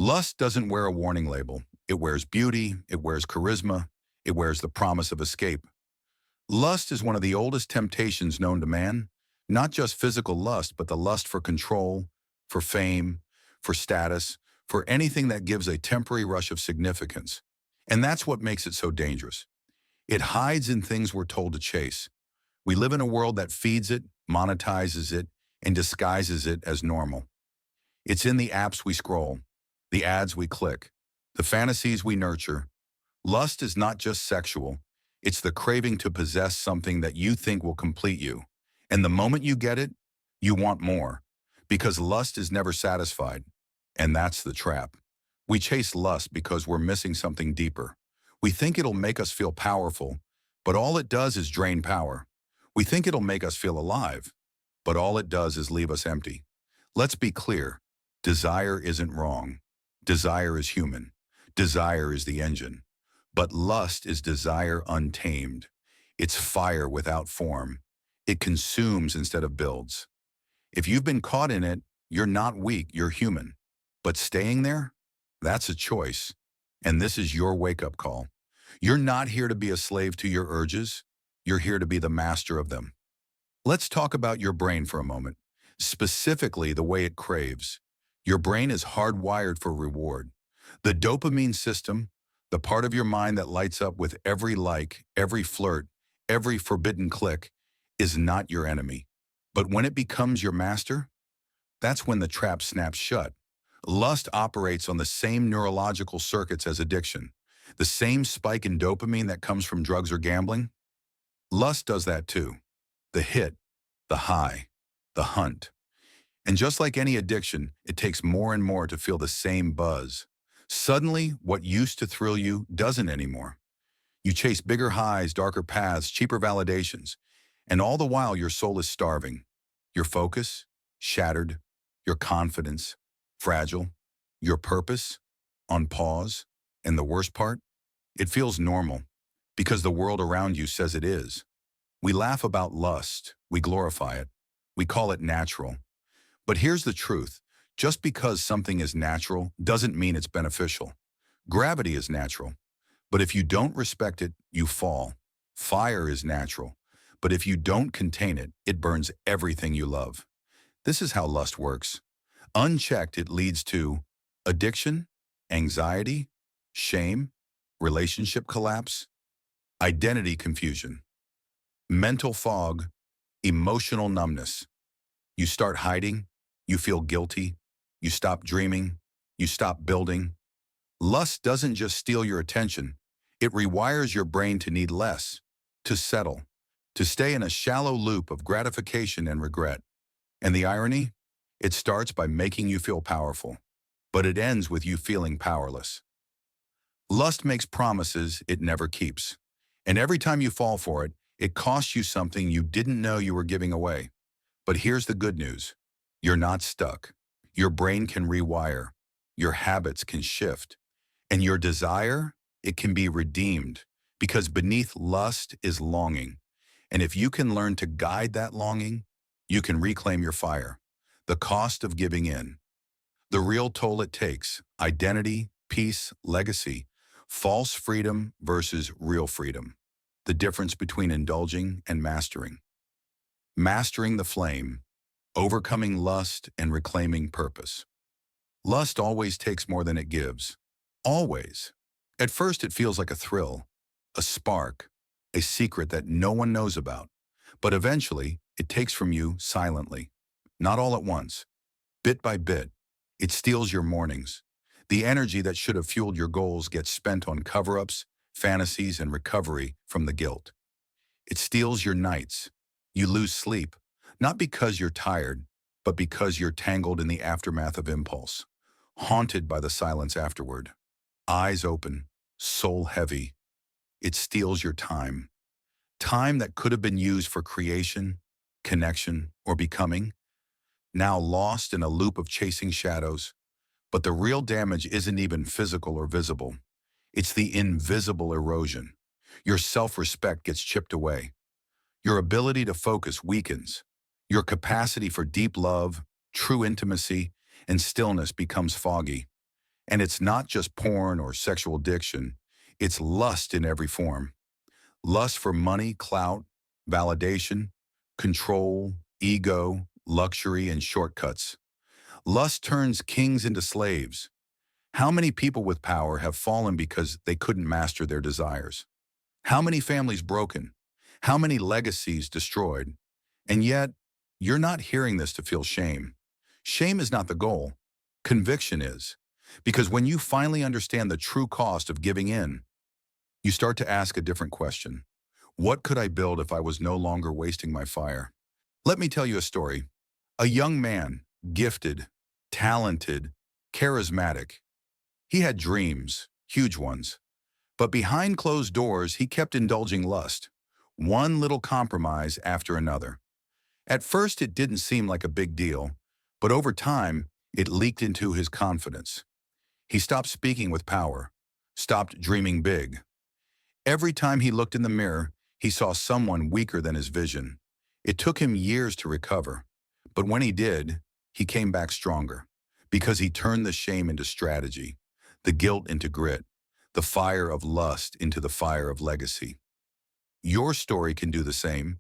Lust doesn't wear a warning label. It wears beauty, it wears charisma, it wears the promise of escape. Lust is one of the oldest temptations known to man, not just physical lust, but the lust for control, for fame, for status, for anything that gives a temporary rush of significance. And that's what makes it so dangerous. It hides in things we're told to chase. We live in a world that feeds it, monetizes it, and disguises it as normal. It's in the apps we scroll, the ads we click, the fantasies we nurture. Lust is not just sexual. It's the craving to possess something that you think will complete you. And the moment you get it, you want more. Because lust is never satisfied. And that's the trap. We chase lust because we're missing something deeper. We think it'll make us feel powerful, but all it does is drain power. We think it'll make us feel alive, but all it does is leave us empty. Let's be clear. Desire isn't wrong. Desire is human. Desire is the engine. But lust is desire untamed. It's fire without form. It consumes instead of builds. If you've been caught in it, you're not weak, you're human. But staying there? That's a choice. And this is your wake-up call. You're not here to be a slave to your urges. You're here to be the master of them. Let's talk about your brain for a moment, specifically the way it craves. Your brain is hardwired for reward. The dopamine system, the part of your mind that lights up with every like, every flirt, every forbidden click, is not your enemy. But when it becomes your master, that's when the trap snaps shut. Lust operates on the same neurological circuits as addiction. The same spike in dopamine that comes from drugs or gambling. Lust does that too. The hit, the high, the hunt. And just like any addiction, it takes more and more to feel the same buzz. Suddenly, what used to thrill you doesn't anymore. You chase bigger highs, darker paths, cheaper validations, and all the while your soul is starving. Your focus, shattered. Your confidence, fragile. Your purpose, on pause. And the worst part? It feels normal, because the world around you says it is. We laugh about lust, we glorify it, we call it natural. But here's the truth. Just because something is natural doesn't mean it's beneficial. Gravity is natural, but if you don't respect it, you fall. Fire is natural, but if you don't contain it, it burns everything you love. This is how lust works. Unchecked, it leads to addiction, anxiety, shame, relationship collapse, identity confusion, mental fog, emotional numbness. You start hiding, you feel guilty, you stop dreaming, you stop building. Lust doesn't just steal your attention, it rewires your brain to need less, to settle, to stay in a shallow loop of gratification and regret. And the irony? It starts by making you feel powerful, but it ends with you feeling powerless. Lust makes promises it never keeps. And every time you fall for it, it costs you something you didn't know you were giving away. But here's the good news. You're not stuck. Your brain can rewire. Your habits can shift. And your desire, it can be redeemed. Because beneath lust is longing. And if you can learn to guide that longing, you can reclaim your fire. The cost of giving in. The real toll it takes. Identity, peace, legacy. False freedom versus real freedom. The difference between indulging and mastering. Mastering the flame. Overcoming lust and reclaiming purpose. Lust always takes more than it gives. Always. At first it feels like a thrill, a spark, a secret that no one knows about. But eventually, it takes from you silently. Not all at once. Bit by bit, it steals your mornings. The energy that should have fueled your goals gets spent on cover-ups, fantasies, and recovery from the guilt. It steals your nights. You lose sleep, not because you're tired, but because you're tangled in the aftermath of impulse, haunted by the silence afterward. Eyes open, soul heavy. It steals your time. Time that could have been used for creation, connection, or becoming, now lost in a loop of chasing shadows. But the real damage isn't even physical or visible. It's the invisible erosion. Your self-respect gets chipped away. Your ability to focus weakens. Your capacity for deep love, true intimacy, and stillness becomes foggy. And it's not just porn or sexual addiction. It's lust in every form. Lust for money, clout, validation, control, ego, luxury, and shortcuts. Lust turns kings into slaves. How many people with power have fallen because they couldn't master their desires? How many families broken? How many legacies destroyed? And yet, you're not hearing this to feel shame. Shame is not the goal. Conviction is. Because when you finally understand the true cost of giving in, you start to ask a different question. What could I build if I was no longer wasting my fire? Let me tell you a story. A young man, gifted, talented, charismatic. He had dreams, huge ones. But behind closed doors, he kept indulging lust, one little compromise after another. At first, it didn't seem like a big deal, but over time, it leaked into his confidence. He stopped speaking with power, stopped dreaming big. Every time he looked in the mirror, he saw someone weaker than his vision. It took him years to recover, but when he did, he came back stronger because he turned the shame into strategy, the guilt into grit, the fire of lust into the fire of legacy. Your story can do the same.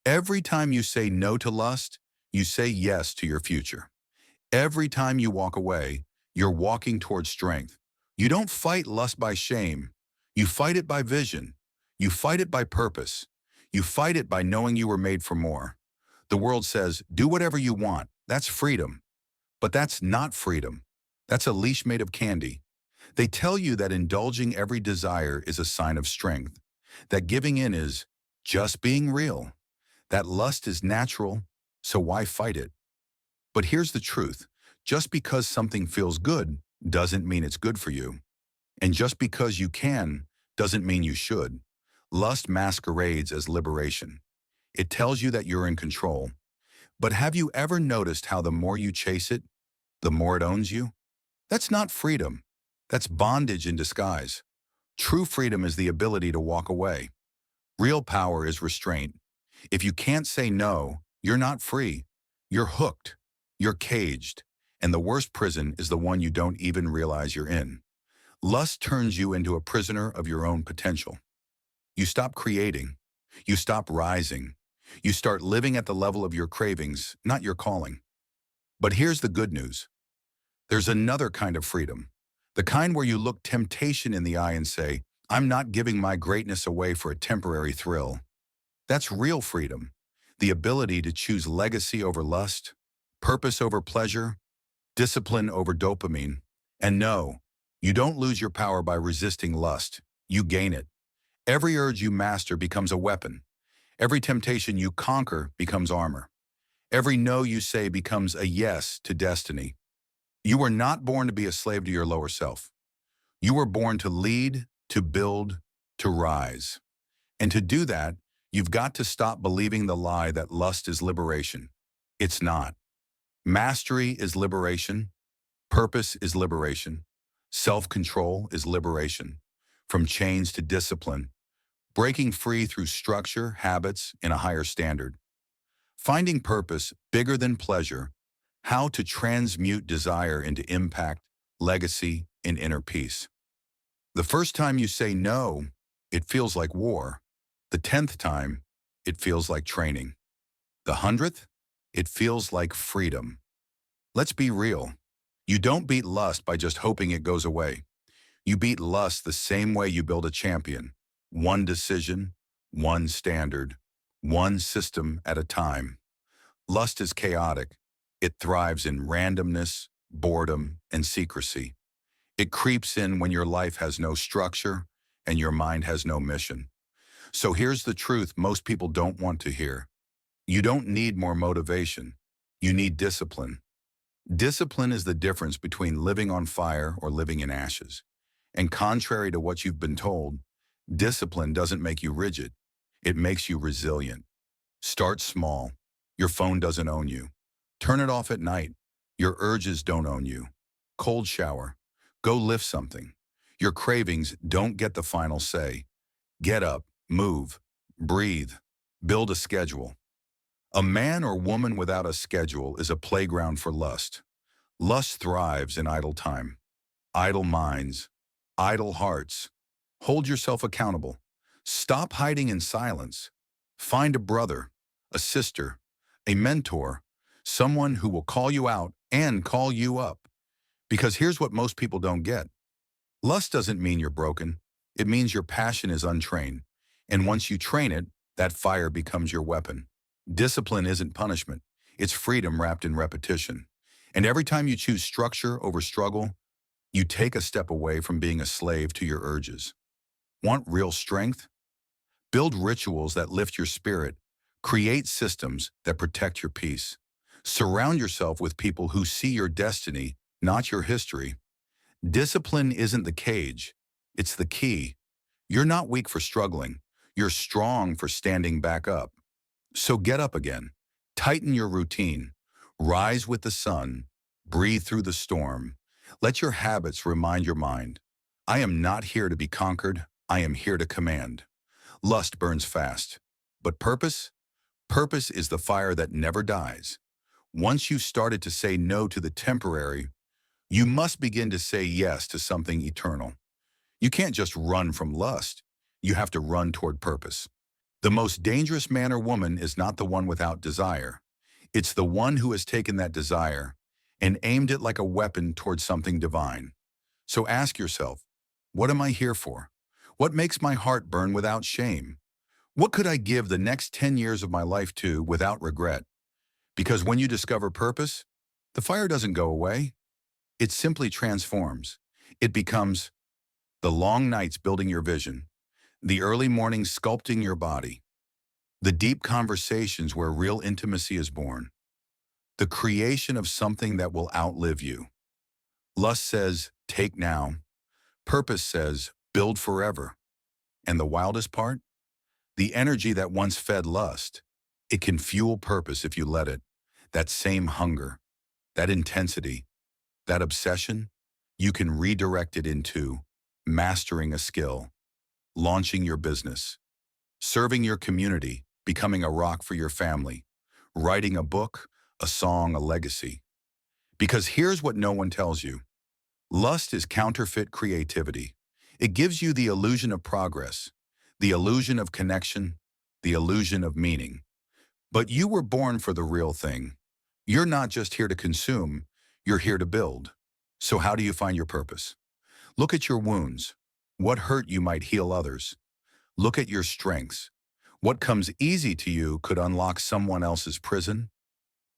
Every time you say no to lust, you say yes to your future. Every time you walk away, you're walking towards strength. You don't fight lust by shame. You fight it by vision. You fight it by purpose. You fight it by knowing you were made for more. The world says, do whatever you want. That's freedom. But that's not freedom. That's a leash made of candy. They tell you that indulging every desire is a sign of strength, that giving in is just being real, that lust is natural, so why fight it? But here's the truth. Just because something feels good doesn't mean it's good for you. And just because you can doesn't mean you should. Lust masquerades as liberation. It tells you that you're in control. But have you ever noticed how the more you chase it, the more it owns you? That's not freedom. That's bondage in disguise. True freedom is the ability to walk away. Real power is restraint. If you can't say no, you're not free. You're hooked. You're caged. And the worst prison is the one you don't even realize you're in. Lust turns you into a prisoner of your own potential. You stop creating. You stop rising. You start living at the level of your cravings, not your calling. But here's the good news. There's another kind of freedom. The kind where you look temptation in the eye and say, I'm not giving my greatness away for a temporary thrill. That's real freedom. The ability to choose legacy over lust, purpose over pleasure, discipline over dopamine. And no, you don't lose your power by resisting lust. You gain it. Every urge you master becomes a weapon. Every temptation you conquer becomes armor. Every no you say becomes a yes to destiny. You were not born to be a slave to your lower self. You were born to lead, to build, to rise. And to do that, you've got to stop believing the lie that lust is liberation. It's not. Mastery is liberation. Purpose is liberation. Self-control is liberation. From chains to discipline. Breaking free through structure, habits, and a higher standard. Finding purpose bigger than pleasure. How to transmute desire into impact, legacy, and inner peace. The first time you say no, it feels like war. The 10th time, it feels like training. The 100th, it feels like freedom. Let's be real. You don't beat lust by just hoping it goes away. You beat lust the same way you build a champion. One decision, one standard, one system at a time. Lust is chaotic. It thrives in randomness, boredom, and secrecy. It creeps in when your life has no structure and your mind has no mission. So here's the truth most people don't want to hear. You don't need more motivation. You need discipline. Discipline is the difference between living on fire or living in ashes. And contrary to what you've been told, discipline doesn't make you rigid. It makes you resilient. Start small. Your phone doesn't own you. Turn it off at night. Your urges don't own you. Cold shower. Go lift something. Your cravings don't get the final say. Get up, move, breathe, build a schedule. A man or woman without a schedule is a playground for lust. Lust thrives in idle time. idle minds, idle hearts. Hold yourself accountable. Stop hiding in silence. Find a brother, a sister, a mentor, someone who will call you out and call you up. Because here's what most people don't get. Lust doesn't mean you're broken. It means your passion is untrained. And once you train it, that fire becomes your weapon. Discipline isn't punishment. It's freedom wrapped in repetition. And every time you choose structure over struggle, you take a step away from being a slave to your urges. Want real strength? Build rituals that lift your spirit. Create systems that protect your peace. Surround yourself with people who see your destiny, not your history. Discipline isn't the cage. It's the key. You're not weak for struggling. You're strong for standing back up. So get up again. Tighten your routine. Rise with the sun. Breathe through the storm. Let your habits remind your mind. I am not here to be conquered. I am here to command. Lust burns fast. But purpose? Purpose is the fire that never dies. Once you've started to say no to the temporary, you must begin to say yes to something eternal. You can't just run from lust. You have to run toward purpose. The most dangerous man or woman is not the one without desire. It's the one who has taken that desire and aimed it like a weapon toward something divine. So ask yourself, what am I here for? What makes my heart burn without shame? What could I give the next 10 years of my life to without regret? Because when you discover purpose, the fire doesn't go away. It simply transforms. It becomes the long nights building your vision, the early mornings sculpting your body, the deep conversations where real intimacy is born, the creation of something that will outlive you. Lust says, take now. Purpose says, build forever. And the wildest part? The energy that once fed lust, it can fuel purpose if you let it. That same hunger, that intensity, that obsession, you can redirect it into mastering a skill, launching your business, serving your community, becoming a rock for your family, writing a book, a song, a legacy. Because here's what no one tells you. Lust is counterfeit creativity. It gives you the illusion of progress, the illusion of connection, the illusion of meaning. But you were born for the real thing. You're not just here to consume, you're here to build. So how do you find your purpose? Look at your wounds. What hurt you might heal others. Look at your strengths. What comes easy to you could unlock someone else's prison.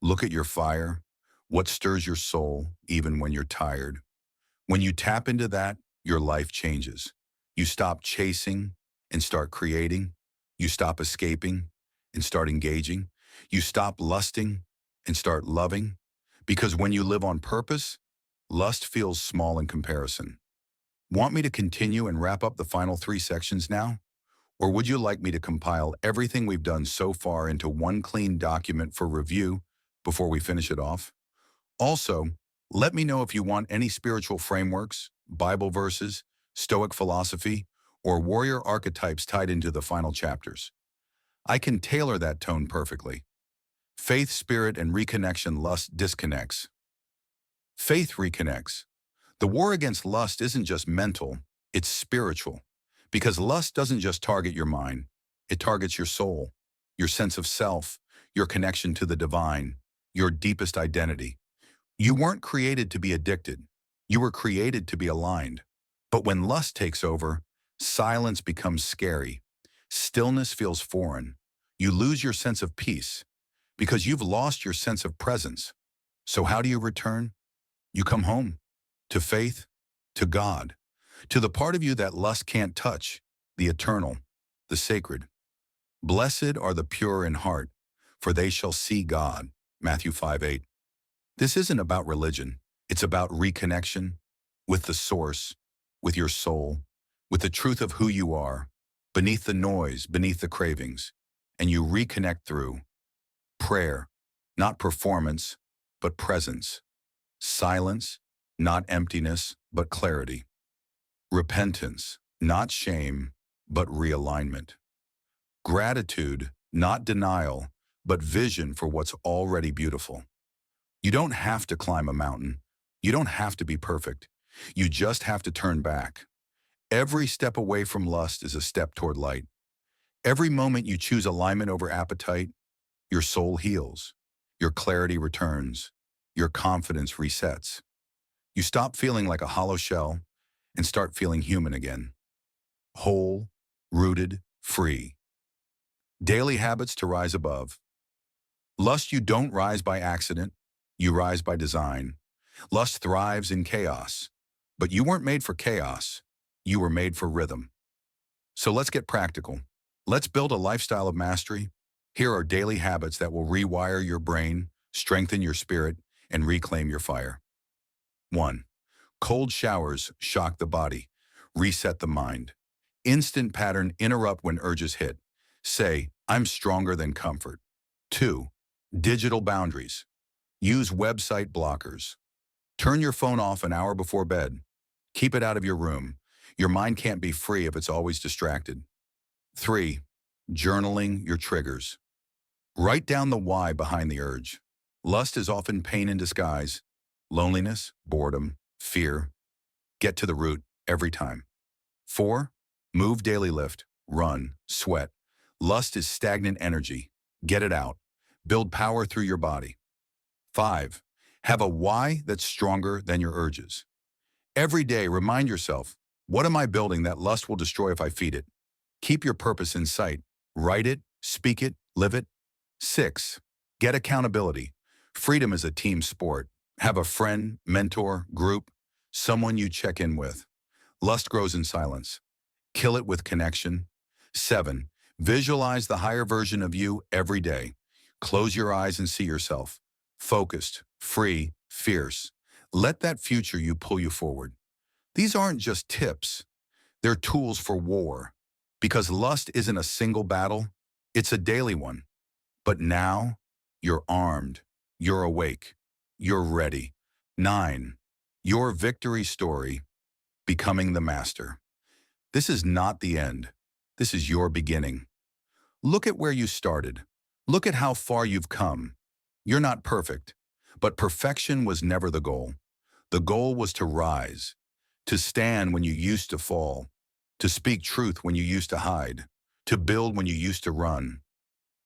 Look at your fire. What stirs your soul, even when you're tired. When you tap into that, your life changes. You stop chasing and start creating. You stop escaping and start engaging. You stop lusting and start loving. Because when you live on purpose, lust feels small in comparison. Want me to continue and wrap up the final 3 sections now? Or would you like me to compile everything we've done so far into one clean document for review before we finish it off? Also, let me know if you want any spiritual frameworks, Bible verses, Stoic philosophy, or warrior archetypes tied into the final chapters. I can tailor that tone perfectly. Faith, spirit, and reconnection. Lust disconnects. Faith reconnects. The war against lust isn't just mental, it's spiritual. Because lust doesn't just target your mind, it targets your soul, your sense of self, your connection to the divine, your deepest identity. You weren't created to be addicted. You were created to be aligned. But when lust takes over, silence becomes scary. Stillness feels foreign. You lose your sense of peace because you've lost your sense of presence. So how do you return? You come home to faith, to God, to the part of you that lust can't touch, the eternal, the sacred. Blessed are the pure in heart, for they shall see God. Matthew 5:8. This isn't about religion. It's about reconnection with the source, with your soul, with the truth of who you are, beneath the noise, beneath the cravings. And you reconnect through prayer, not performance, but presence. Silence, not emptiness, but clarity. Repentance, not shame, but realignment. Gratitude, not denial, but vision for what's already beautiful. You don't have to climb a mountain. You don't have to be perfect. You just have to turn back. Every step away from lust is a step toward light. Every moment you choose alignment over appetite, your soul heals, your clarity returns, your confidence resets. You stop feeling like a hollow shell and start feeling human again. Whole, rooted, free. Daily habits to rise above. Lust, you don't rise by accident, you rise by design. Lust thrives in chaos, but you weren't made for chaos, you were made for rhythm. So let's get practical. Let's build a lifestyle of mastery. Here are daily habits that will rewire your brain, strengthen your spirit, and reclaim your fire. 1. Cold showers shock the body, reset the mind. Instant pattern interrupt when urges hit. Say, I'm stronger than comfort. 2. Digital boundaries. Use website blockers. Turn your phone off an hour before bed. Keep it out of your room. Your mind can't be free if it's always distracted. 3. Journaling your triggers. Write down the why behind the urge. Lust is often pain in disguise. Loneliness, boredom, fear. Get to the root every time. 4. Move daily lift. Run, sweat. Lust is stagnant energy. Get it out. Build power through your body. 5. Have a why that's stronger than your urges. Every day, remind yourself, what am I building that lust will destroy if I feed it? Keep your purpose in sight. Write it, speak it, live it. 6. Get accountability. Freedom is a team sport. Have a friend, mentor, group, someone you check in with. Lust grows in silence. Kill it with connection. 7. Visualize the higher version of you every day. Close your eyes and see yourself. Focused, free, fierce. Let that future you pull you forward. These aren't just tips. They're tools for war. Because lust isn't a single battle, it's a daily one. But now, you're armed, you're awake, you're ready. 9. Your victory story, becoming the master. This is not the end. This is your beginning. Look at where you started. Look at how far you've come. You're not perfect, but perfection was never the goal. The goal was to rise, to stand when you used to fall, to speak truth when you used to hide, to build when you used to run.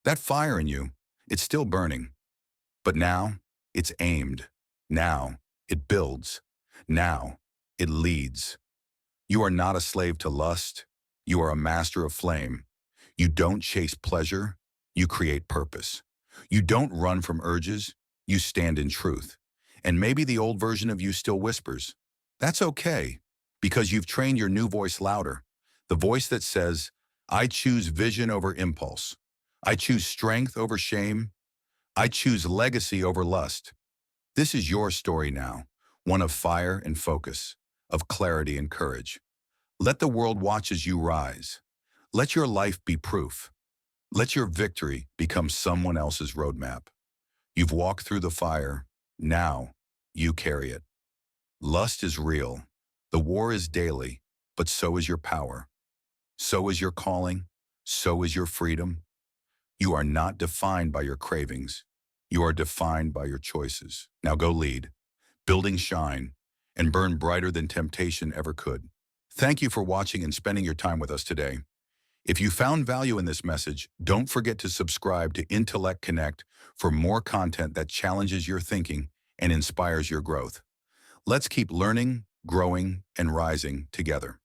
That fire in you, it's still burning. But now, it's aimed. Now, it builds. Now, it leads. You are not a slave to lust. You are a master of flame. You don't chase pleasure. You create purpose. You don't run from urges. You stand in truth. And maybe the old version of you still whispers. That's okay, because you've trained your new voice louder. The voice that says, I choose vision over impulse. I choose strength over shame. I choose legacy over lust. This is your story now, one of fire and focus, of clarity and courage. Let the world watch as you rise. Let your life be proof. Let your victory become someone else's roadmap. You've walked through the fire. Now, you carry it. Lust is real. The war is daily, but so is your power. So is your calling. So is your freedom. You are not defined by your cravings. You are defined by your choices. Now go lead, building shine, and burn brighter than temptation ever could. Thank you for watching and spending your time with us today. If you found value in this message, don't forget to subscribe to Intellect Connect for more content that challenges your thinking and inspires your growth. Let's keep learning, growing, and rising together.